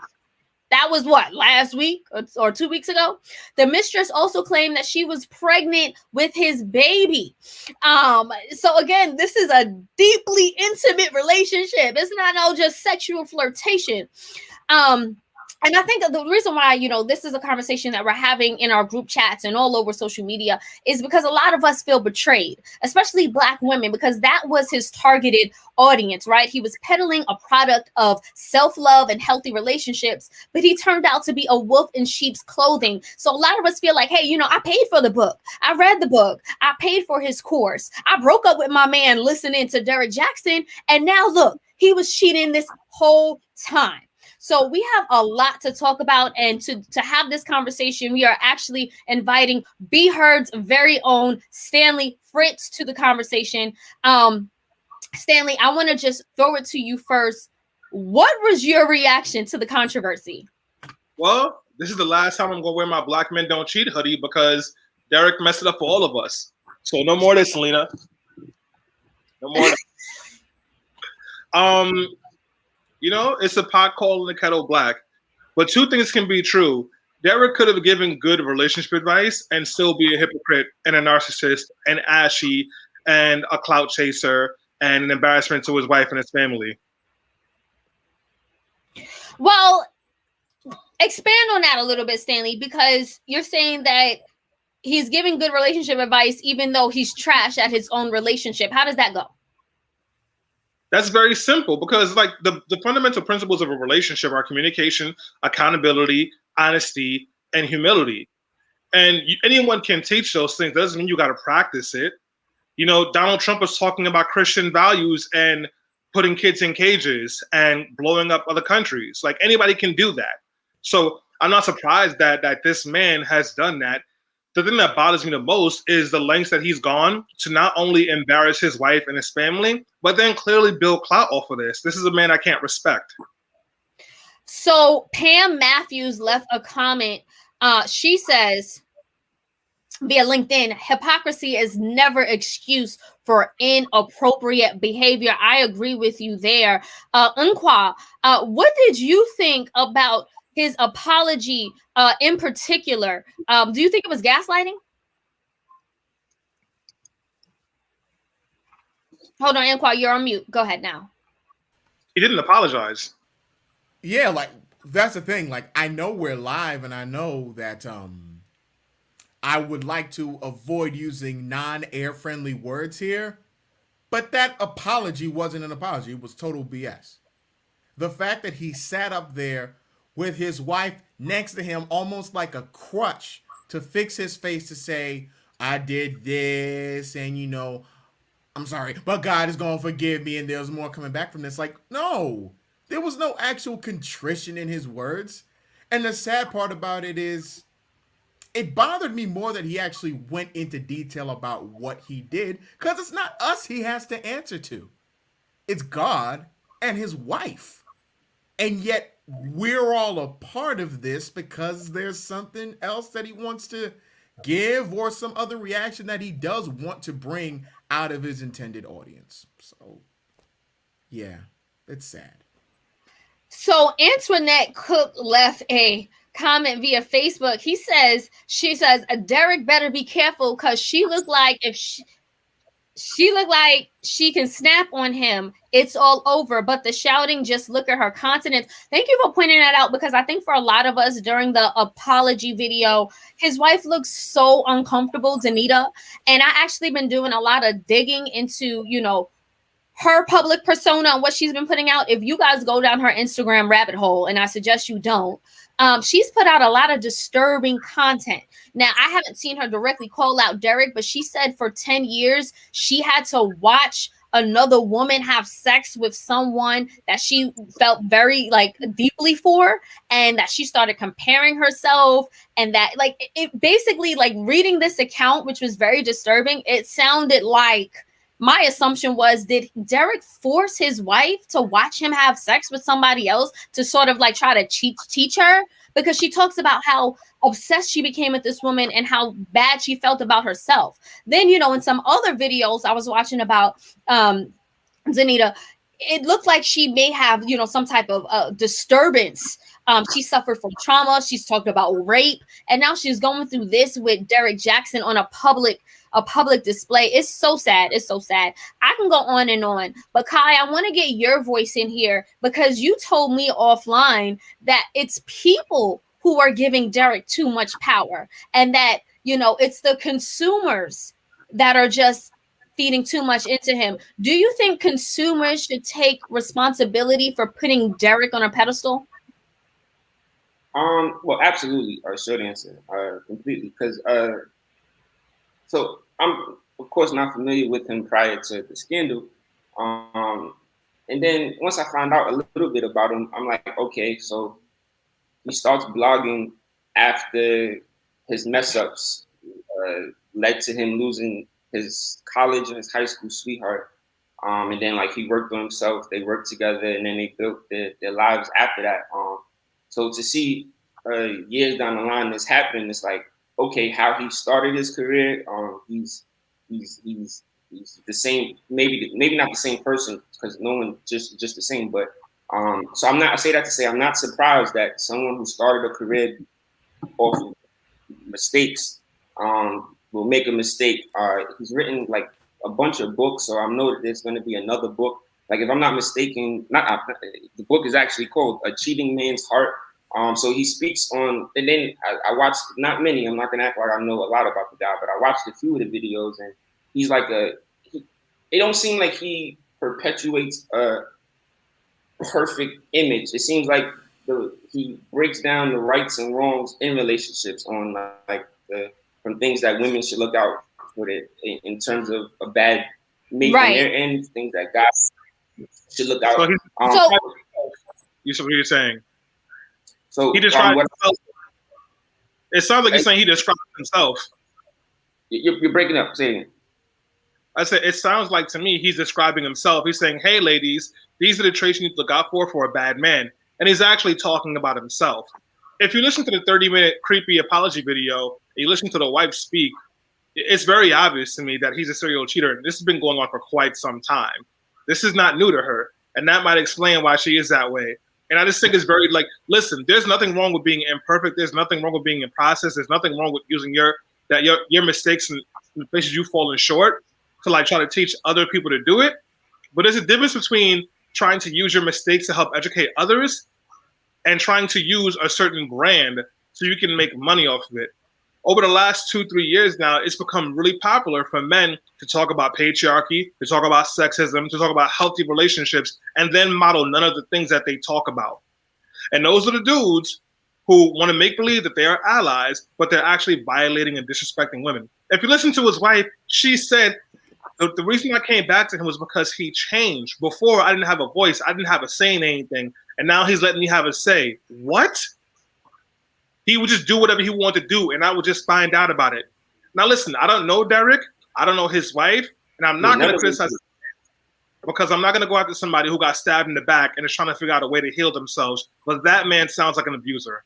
A: That was what, last week or 2 weeks ago? The mistress also claimed that she was pregnant with his baby. So again, this is a deeply intimate relationship. It's not all just sexual flirtation. And I think the reason why, you know, this is a conversation that we're having in our group chats and all over social media is because a lot of us feel betrayed, especially Black women, because that was his targeted audience, right? He was peddling a product of self-love and healthy relationships, but he turned out to be a wolf in sheep's clothing. So a lot of us feel like, hey, you know, I paid for the book. I read the book. I paid for his course. I broke up with my man listening to Derrick Jaxn. And now look, he was cheating this whole time. So we have a lot to talk about, and to have this conversation, we are actually inviting Be Heard's very own Stanley Fritz to the conversation. Stanley, I want to just throw it to you first. What was your reaction to the controversy?
F: Well, this is the last time I'm going to wear my Black Men Don't Cheat hoodie because Derrick messed it up for all of us. So no more of this, Selena. No more of that. You know, it's a pot calling the kettle black. But 2 things can be true. Derrick could have given good relationship advice and still be a hypocrite and a narcissist and ashy and a clout chaser and an embarrassment to his wife and his family.
A: Well, expand on that a little bit, Stanley, because you're saying that he's giving good relationship advice even though he's trash at his own relationship. How does that go?
F: That's very simple because like the fundamental principles of a relationship are communication, accountability, honesty, and humility. And anyone can teach those things. That doesn't mean you got to practice it. You know, Donald Trump was talking about Christian values and putting kids in cages and blowing up other countries. Like anybody can do that. So I'm not surprised that this man has done that. The thing that bothers me the most is the lengths that he's gone to not only embarrass his wife and his family, but then clearly build clout off of this. This is a man I can't respect.
A: So Pam Matthews left a comment. She says via LinkedIn, hypocrisy is never excuse for inappropriate behavior. I agree with you there. Unqua, what did you think about his apology in particular? Do you think it was gaslighting? Hold on, Inqua, you're on mute. Go ahead now.
F: He didn't apologize.
B: Yeah, like that's the thing. Like I know we're live, and I know that I would like to avoid using non-air friendly words here, but that apology wasn't an apology. It was total BS. The fact that he sat up there with his wife next to him, almost like a crutch to fix his face to say, I did this, and you know, I'm sorry, but God is going to forgive me, and there's more coming back from this. Like, no, there was no actual contrition in his words. And the sad part about it is, it bothered me more that he actually went into detail about what he did, because it's not us he has to answer to. It's God and his wife. And yet we're all a part of this because there's something else that he wants to give or some other reaction that he does want to bring out of his intended audience. So, yeah, it's sad.
A: So Antoinette Cook left a comment via Facebook. She says, Derrick better be careful because she looked like if she looked like she can snap on him, it's all over. But the shouting, just look at her continence. Thank you for pointing that out, because I think for a lot of us during the apology video, his wife looks so uncomfortable, Danita. And I actually been doing a lot of digging into, you know, her public persona and what she's been putting out, if you guys go down her Instagram rabbit hole, and I suggest you don't, she's put out a lot of disturbing content. Now, I haven't seen her directly call out Derrick, but she said for 10 years she had to watch another woman have sex with someone that she felt very like deeply for, and that she started comparing herself, and that like it basically, like, reading this account, which was very disturbing, it sounded like, my assumption was, did Derrick force his wife to watch him have sex with somebody else to sort of like try to teach her? Because she talks about how obsessed she became with this woman and how bad she felt about herself. Then, you know, in some other videos I was watching about Zanita, it looked like she may have, you know, some type of disturbance. She suffered from trauma. She's talked about rape, and now she's going through this with Derrick Jackson on a public display. It's so sad. It's so sad. I can go on and on, but Kai, I want to get your voice in here, because you told me offline that it's people who are giving Derrick too much power, and that, you know, it's the consumers that are just feeding too much into him. Do you think consumers should take responsibility for putting Derrick on a pedestal?
C: Well, absolutely. Our short answer, completely, because so I'm of course not familiar with him prior to the scandal, and then once I found out a little bit about him, I'm like, okay, so he starts blogging after his mess ups led to him losing his college and his high school sweetheart, and then like he worked on himself. They worked together, and then they built their lives after that. So to see years down the line this happen, it's like, okay, how he started his career, he's the same, maybe not the same person, because no one just the same, but so I say that to say I'm not surprised that someone who started a career off of mistakes will make a mistake. He's written like a bunch of books, so I know that there's going to be another book. Like, if I'm not mistaken, the book is actually called A Cheating Man's Heart. So he speaks on, and then I watched, not many, I'm not gonna act like I know a lot about the guy, but I watched a few of the videos, and he's like it don't seem like he perpetuates a perfect image. It seems like he breaks down the rights and wrongs in relationships on from things that women should look out for it in terms of a bad mate on their end, things that guys should look out.
F: So you see what you're saying?
C: So
F: he described himself. It sounds like you're saying he described himself.
C: You're breaking up. Say it again.
F: I said it sounds like to me he's describing himself. He's saying, "Hey, ladies, these are the traits you need to look out for a bad man," and he's actually talking about himself. If you listen to the 30-minute creepy apology video, and you listen to the wife speak, it's very obvious to me that he's a serial cheater. This has been going on for quite some time. This is not new to her, and that might explain why she is that way. And I just think it's very listen, there's nothing wrong with being imperfect. There's nothing wrong with being in process. There's nothing wrong with using your mistakes and the places you've fallen short to try to teach other people to do it. But there's a difference between trying to use your mistakes to help educate others and trying to use a certain brand so you can make money off of it. Over the last 2-3 years now, it's become really popular for men to talk about patriarchy, to talk about sexism, to talk about healthy relationships, and then model none of the things that they talk about. And those are the dudes who want to make believe that they are allies, but they're actually violating and disrespecting women. If you listen to his wife, she said, the reason I came back to him was because he changed. Before, I didn't have a voice. I didn't have a say in anything. And now he's letting me have a say. What? He would just do whatever he wanted to do, and I would just find out about it. Now, listen, I don't know Derrick. I don't know his wife, and I'm not going to criticize him because I'm not going to go after somebody who got stabbed in the back and is trying to figure out a way to heal themselves. But that man sounds like an abuser.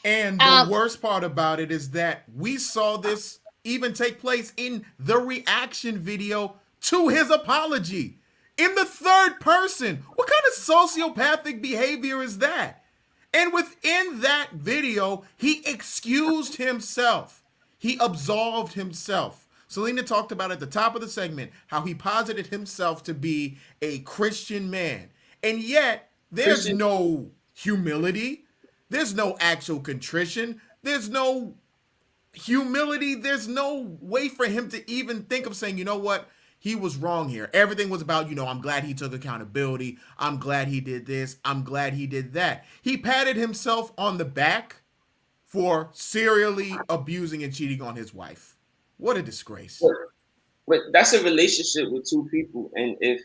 B: And the worst part about it is that we saw this even take place in the reaction video to his apology in the third person. What kind of sociopathic behavior is that? And within that video, he excused himself. He absolved himself. Selena talked about at the top of the segment how he posited himself to be a Christian man. And yet, there's no humility. There's no actual contrition. There's no humility. There's no way for him to even think of saying, you know what? he was wrong here. Everything was about, I'm glad he took accountability. I'm glad he did this. I'm glad he did that. He patted himself on the back for serially abusing and cheating on his wife. What a disgrace.
C: But that's a relationship with two people, and if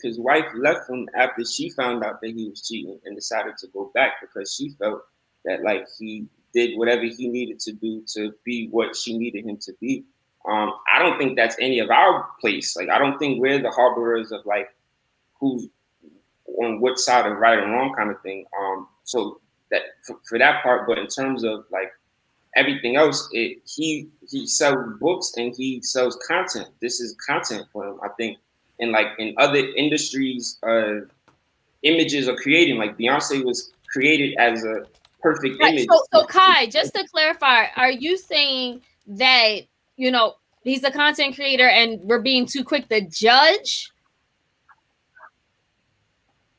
C: his wife left him after she found out that he was cheating and decided to go back because she felt that like he did whatever he needed to do to be what she needed him to be, I don't think that's any of our place. Like, I don't think we're the harborers of like who's on what side of right and wrong kind of thing. So that for that part, but in terms of like everything else, he sells books and he sells content. This is content for him, I think. And like in other industries, images are creating. Like Beyonce was created as a perfect image.
A: So Kai, just to clarify, are you saying that he's a content creator and we're being too quick to judge?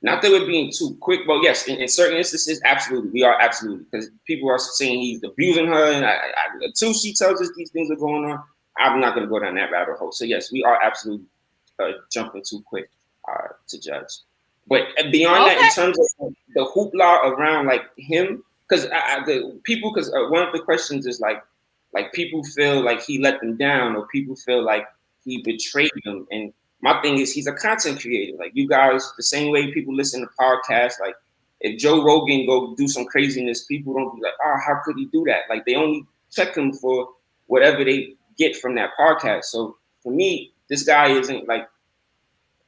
C: Not that we're being too quick, but yes, in certain instances, absolutely, we are absolutely, because people are saying he's abusing her, and until she tells us these things are going on, I'm not going to go down that rabbit hole. So yes, we are absolutely jumping too quick to judge. But beyond that, in terms of the hoopla around like him, because one of the questions is like people feel like he let them down, or people feel like he betrayed them, and my thing is he's a content creator. Like you guys, the same way people listen to podcasts, like if Joe Rogan go do some craziness, people don't be like, oh, how could he do that? Like they only check him for whatever they get from that podcast. So for me, this guy isn't like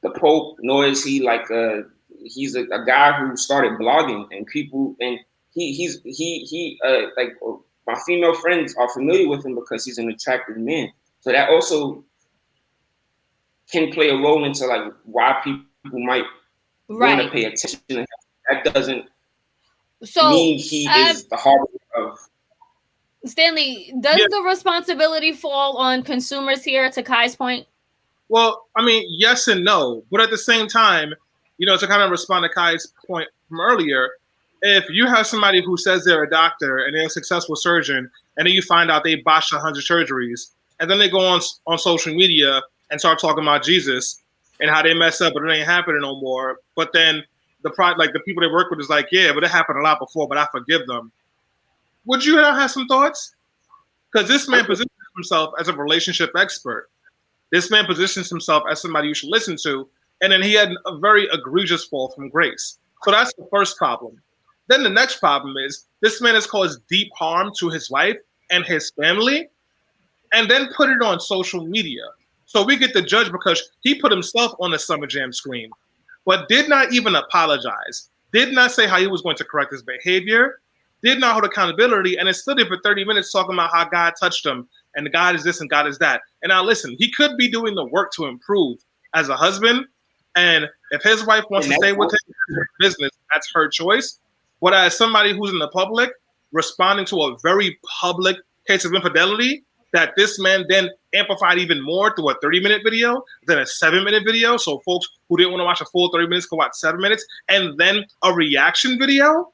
C: the Pope, nor is he like he's a guy who started blogging, and people, and he like my female friends are familiar with him because he's an attractive man. So that also can play a role into like why people might want to pay attention to him. That doesn't mean he is the harbinger of.
A: Stanley, does the responsibility fall on consumers here, to Kai's point?
F: Well, I mean, yes and no. But at the same time, to kind of respond to Kai's point from earlier, if you have somebody who says they're a doctor and they're a successful surgeon, and then you find out they botched 100 surgeries, and then they go on social media and start talking about Jesus and how they mess up, but it ain't happening no more. But then the people they work with is like, yeah, but it happened a lot before, but I forgive them. Would you have some thoughts? Because this man positions himself as a relationship expert. This man positions himself as somebody you should listen to, and then he had a very egregious fall from grace. So that's the first problem. Then the next problem is this man has caused deep harm to his wife and his family, and then put it on social media. So we get to judge because he put himself on the Summer Jam screen, but did not even apologize, did not say how he was going to correct his behavior, did not hold accountability, and is still there for 30 minutes talking about how God touched him, and God is this and God is that. And now listen, he could be doing the work to improve as a husband, and if his wife wants to stay with him in her business, that's her choice. But as somebody who's in the public, responding to a very public case of infidelity, that this man then amplified even more through a 30-minute video than a 7-minute video. So folks who didn't want to watch a full 30 minutes can watch 7 minutes, and then a reaction video.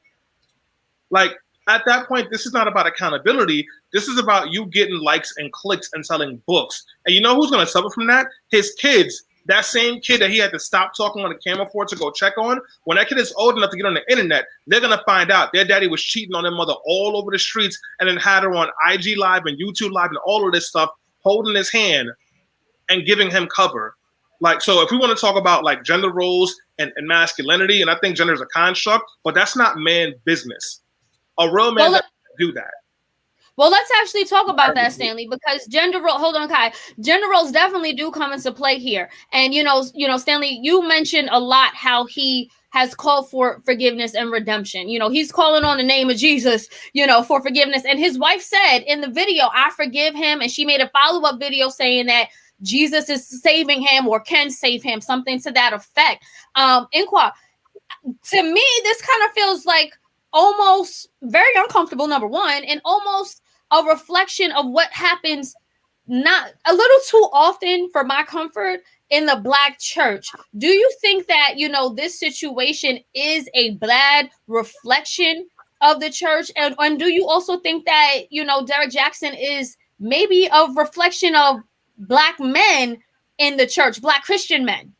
F: Like at that point, this is not about accountability. This is about you getting likes and clicks and selling books. And you know who's going to suffer from that? His kids. That same kid that he had to stop talking on the camera for to go check on, when that kid is old enough to get on the internet, they're going to find out their daddy was cheating on their mother all over the streets and then had her on IG Live and YouTube Live and all of this stuff, holding his hand and giving him cover. Like, so if we want to talk about like gender roles and masculinity, and I think gender is a construct, but that's not man business. A real man doesn't do that.
A: Well, let's actually talk about that, Stanley, because hold on, Kai. Gender roles definitely do come into play here. And, Stanley, you mentioned a lot how he has called for forgiveness and redemption. He's calling on the name of Jesus, for forgiveness. And his wife said in the video, I forgive him. And she made a follow-up video saying that Jesus is saving him or can save him, something to that effect. Inqua, to me, this kind of feels like almost very uncomfortable, number one, and almost a reflection of what happens not a little too often for my comfort in the Black church. Do you think that, this situation is a bad reflection of the church? And do you also think that, Derrick Jaxn is maybe a reflection of Black men in the church, Black Christian men?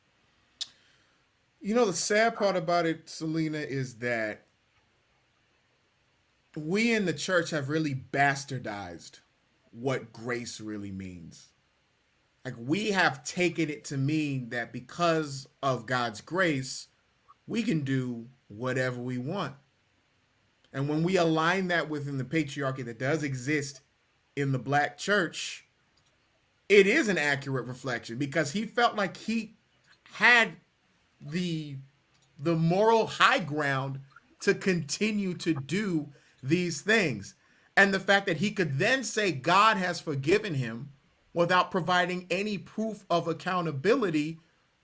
B: You know, the sad part about it, Selena, is that we in the church have really bastardized what grace really means. Like, we have taken it to mean that because of God's grace, we can do whatever we want. And when we align that within the patriarchy that does exist in the Black church, it is an accurate reflection because he felt like he had the moral high ground to continue to do these things. And the fact that he could then say God has forgiven him without providing any proof of accountability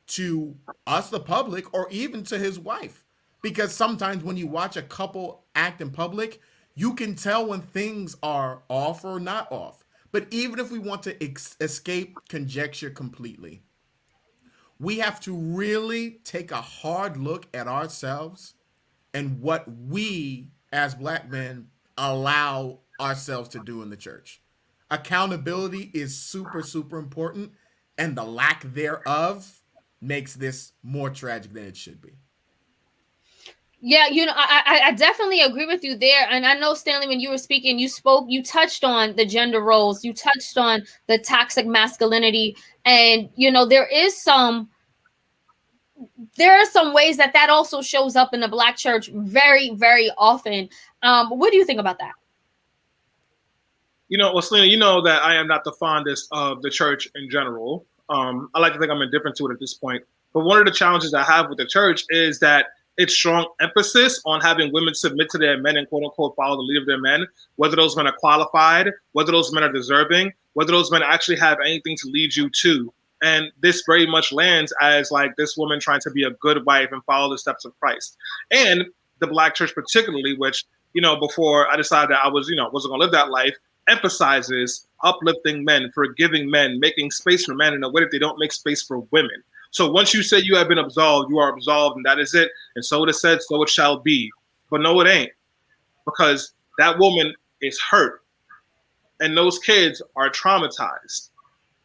B: to us, the public, or even to his wife. Because sometimes when you watch a couple act in public, you can tell when things are off or not off. But even if we want to escape conjecture completely, we have to really take a hard look at ourselves and what we as Black men allow ourselves to do in the church. Accountability is super, super important, and the lack thereof makes this more tragic than it should be.
A: Yeah, I definitely agree with you there. And I know, Stanley, when you were speaking, you touched on the gender roles, you touched on the toxic masculinity. And, there are some ways that also shows up in the Black church very, very often. What do you think about that?
F: Selena, you know that I am not the fondest of the church in general. I like to think I'm indifferent to it at this point. But one of the challenges I have with the church is that its strong emphasis on having women submit to their men and quote unquote follow the lead of their men, whether those men are qualified, whether those men are deserving, whether those men actually have anything to lead you to. And this very much lands as like this woman trying to be a good wife and follow the steps of Christ. And the Black church particularly, which, before I decided that I wasn't going to live that life, emphasizes uplifting men, forgiving men, making space for men in a way that they don't make space for women. So once you say you have been absolved, you are absolved, and that is it. And so it is said, so it shall be. But no, it ain't. Because that woman is hurt. And those kids are traumatized.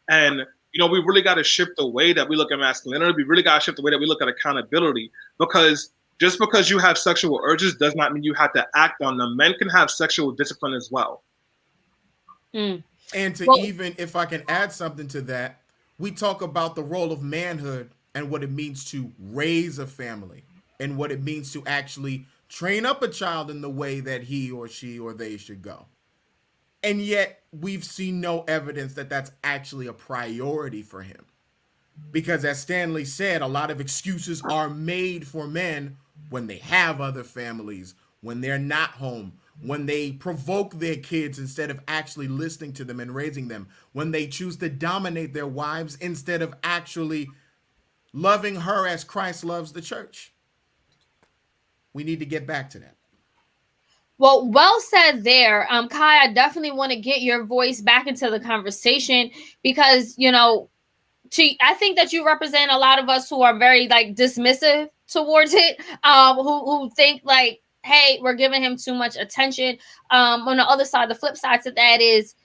F: And, we really got to shift the way that we look at masculinity. We really got to shift the way that we look at accountability. Because just because you have sexual urges does not mean you have to act on them. Men can have sexual discipline as well.
B: And even if I can add something to that, we talk about the role of manhood and what it means to raise a family and what it means to actually train up a child in the way that he or she or they should go. And yet we've seen no evidence that that's actually a priority for him. Because as Stanley said, a lot of excuses are made for men when they have other families, when they're not home, when they provoke their kids instead of actually listening to them and raising them, when they choose to dominate their wives instead of actually loving her as Christ loves the church. We need to get back to that.
A: Well said there. Kai, I definitely want to get your voice back into the conversation because, I think that you represent a lot of us who are very dismissive towards it, who think hey, we're giving him too much attention. On the other side, the flip side to that is,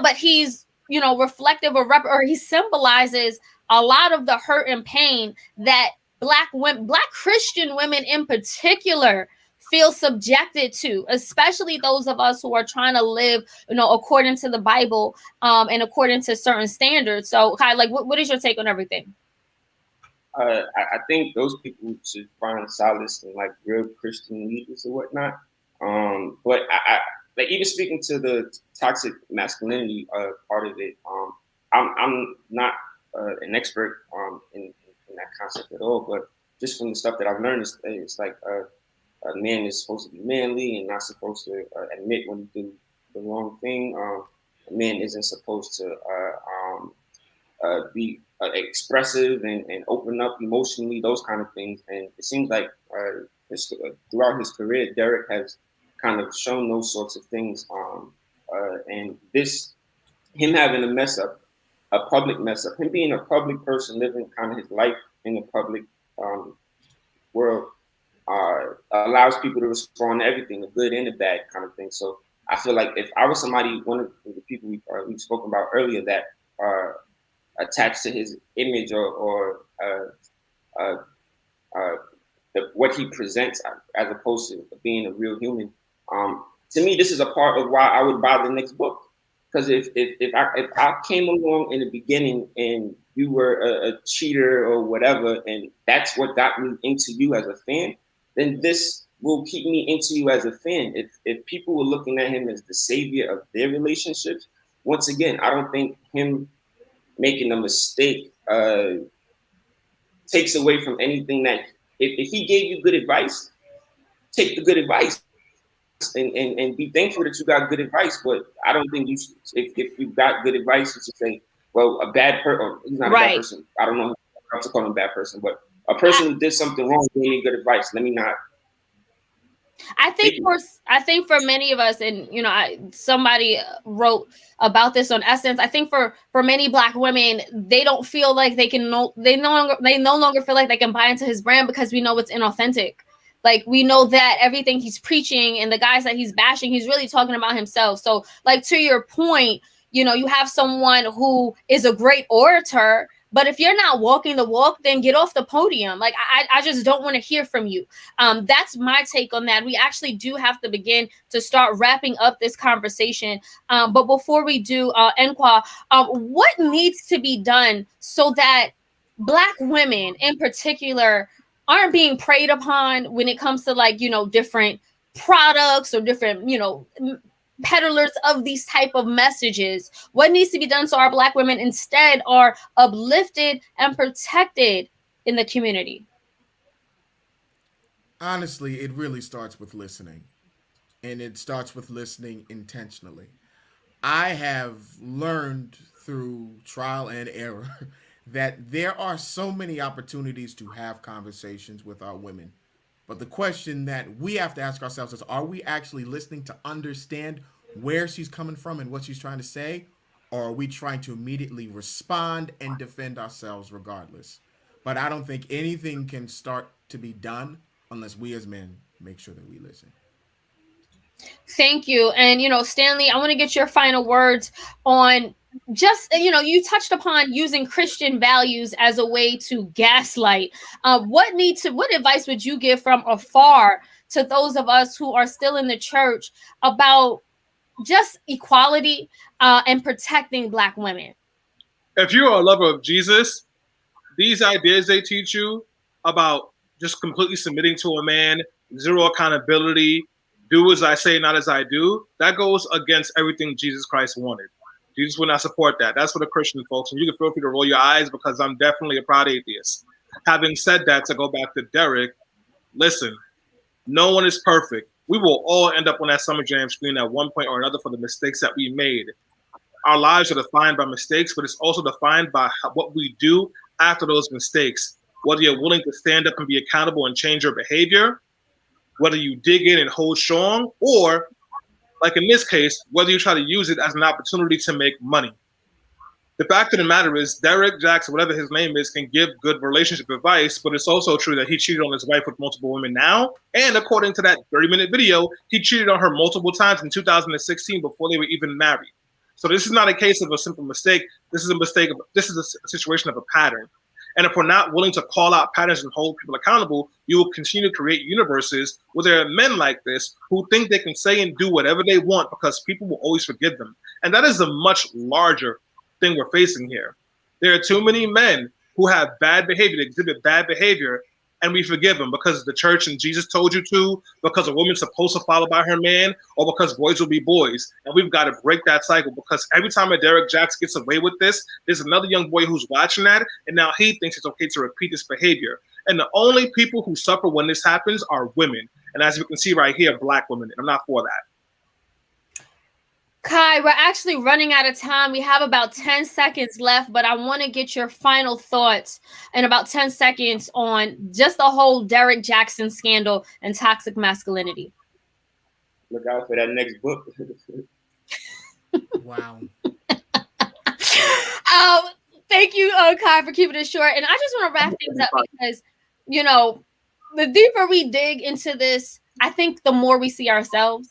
A: but he's, reflective or he symbolizes a lot of the hurt and pain that Black women, Black Christian women in particular, feel subjected to, especially those of us who are trying to live, according to the Bible, and according to certain standards. So, Kai, what is your take on everything?
C: I think those people should find solace in real Christian leaders or whatnot. But I even speaking to the toxic masculinity part of it, I'm not an expert in that concept at all. But just from the stuff that I've learned, it's a man is supposed to be manly and not supposed to admit when he do the wrong thing. A man isn't supposed to be expressive and open up emotionally, those kind of things. And it seems like throughout his career, Derrick has kind of shown those sorts of things. And him having a mess up, a public mess up, him being a public person, living kind of his life in the public world, allows people to respond to everything, the good and the bad kind of thing. So I feel like if I was somebody, one of the people we spoke about earlier, that attached to his image or what he presents as opposed to being a real human. To me, this is a part of why I would buy the next book. Because if I came along in the beginning and you were a cheater or whatever, and that's what got me into you as a fan, then this will keep me into you as a fan. If people were looking at him as the savior of their relationships, once again, I don't think him making a mistake takes away from anything that if he gave you good advice, take the good advice and be thankful that you got good advice. But I don't think you should, if you got good advice, you should say, well, a bad person, he's not a bad person. I don't know how to call him a bad person, but a person who did something wrong gave me good advice. Let me not.
A: I think for many of us, and you know, somebody wrote about this on Essence. I think for many Black women, they don't feel like they no longer feel like they can buy into his brand because we know it's inauthentic. Like we know that everything he's preaching and the guys that he's bashing, he's really talking about himself. So, like to your point, you know, you have someone who is a great orator, but if you're not walking the walk, then get off the podium. Like, I just don't want to hear from you. That's my take on that. We actually do have to begin to start wrapping up this conversation. But before we do, Enqua, what needs to be done so that Black women in particular aren't being preyed upon when it comes to, like, you know, different products or different, you know, peddlers of these type of messages? What needs to be done so our Black women instead are uplifted and protected in the community?
B: Honestly, it really starts with listening, and it starts with listening intentionally. I have learned through trial and error that there are so many opportunities to have conversations with our women. But the question that we have to ask ourselves is, are we actually listening to understand where she's coming from and what she's trying to say? Or are we trying to immediately respond and defend ourselves regardless? But I don't think anything can start to be done unless we as men make sure that we listen.
A: Thank you. And, you know, Stanley, I want to get your final words on just, you know, you touched upon using Christian values as a way to gaslight. What advice would you give from afar to those of us who are still in the church about just equality and protecting Black women?
F: If you're a lover of Jesus, these ideas they teach you about just completely submitting to a man, zero accountability, do as I say, not as I do, that goes against everything Jesus Christ wanted. Jesus would not support that. That's for the Christian folks. And you can feel free to roll your eyes because I'm definitely a proud atheist. Having said that, to go back to Derrick, listen, no one is perfect. We will all end up on that Summer Jam screen at one point or another for the mistakes that we made. Our lives are defined by mistakes, but it's also defined by what we do after those mistakes. Whether you're willing to stand up and be accountable and change your behavior, whether you dig in and hold strong, or like in this case, whether you try to use it as an opportunity to make money. The fact of the matter is, Derrick Jackson, whatever his name is, can give good relationship advice, but it's also true that he cheated on his wife with multiple women now. And according to that 30-minute video, he cheated on her multiple times in 2016 before they were even married. So this is not a case of a simple mistake. This is a situation of a pattern. And if we're not willing to call out patterns and hold people accountable, you will continue to create universes where there are men like this who think they can say and do whatever they want because people will always forgive them. And that is a much larger thing we're facing here. There are too many men who have bad behavior, exhibit bad behavior, and we forgive them because the church and Jesus told you to, because a woman's supposed to follow by her man, or because boys will be boys. And we've got to break that cycle because every time a Derrick Jaxn gets away with this, there's another young boy who's watching that, and now he thinks it's okay to repeat this behavior. And the only people who suffer when this happens are women. And as we can see right here, Black women. And I'm not for that.
A: Kai, we're actually running out of time. We have about 10 seconds left, but I want to get your final thoughts in about 10 seconds on just the whole Derrick Jaxn scandal and toxic masculinity.
C: Look out for that next book.
B: Wow.
A: Thank you, Kai, for keeping it short. And I just want to wrap things up because, you know, the deeper we dig into this, I think the more we see ourselves.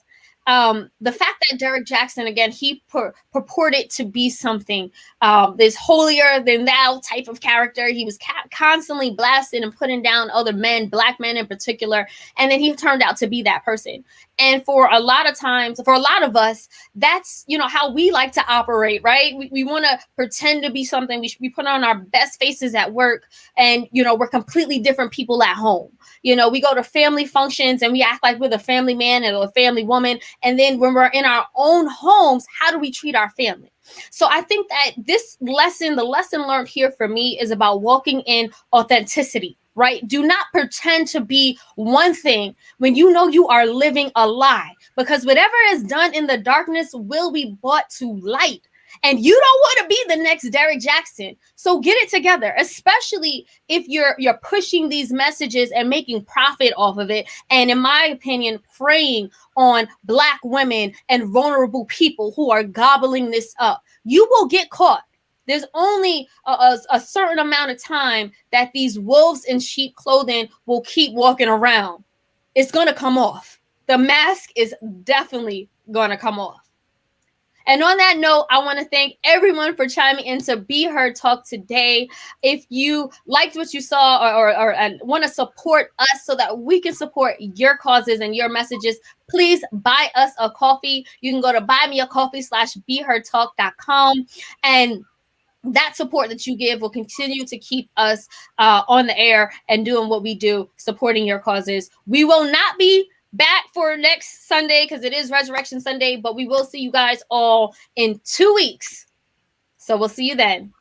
A: the fact that Derrick Jackson, again, he purported to be something, this holier than thou type of character. He was constantly blasting and putting down other men, black men in particular, and then he turned out to be that person. And for a lot of times, for a lot of us, that's, you know, how we like to operate, right? We want to pretend to be something. We put on our best faces at work, and, you know, we're completely different people at home. You know, we go to family functions and we act like we're the family man and a family woman. And then when we're in our own homes, how do we treat our family? So I think that this lesson, the lesson learned here for me, is about walking in authenticity. Right? Do not pretend to be one thing when you know you are living a lie, because whatever is done in the darkness will be brought to light. And you don't want to be the next Derrick Jackson. So get it together, especially if you're pushing these messages and making profit off of it. And in my opinion, preying on Black women and vulnerable people who are gobbling this up. You will get caught. There's only a certain amount of time that these wolves in sheep clothing will keep walking around. It's going to come off. The mask is definitely going to come off. And on that note, I want to thank everyone for chiming in to Be Heard Talk today. If you liked what you saw or want to support us so that we can support your causes and your messages, please buy us a coffee. You can go to buymeacoffee.com, and that support that you give will continue to keep us on the air and doing what we do, supporting your causes. We will not be back for next Sunday because it is Resurrection Sunday, but we will see you guys all in 2 weeks. So we'll see you then.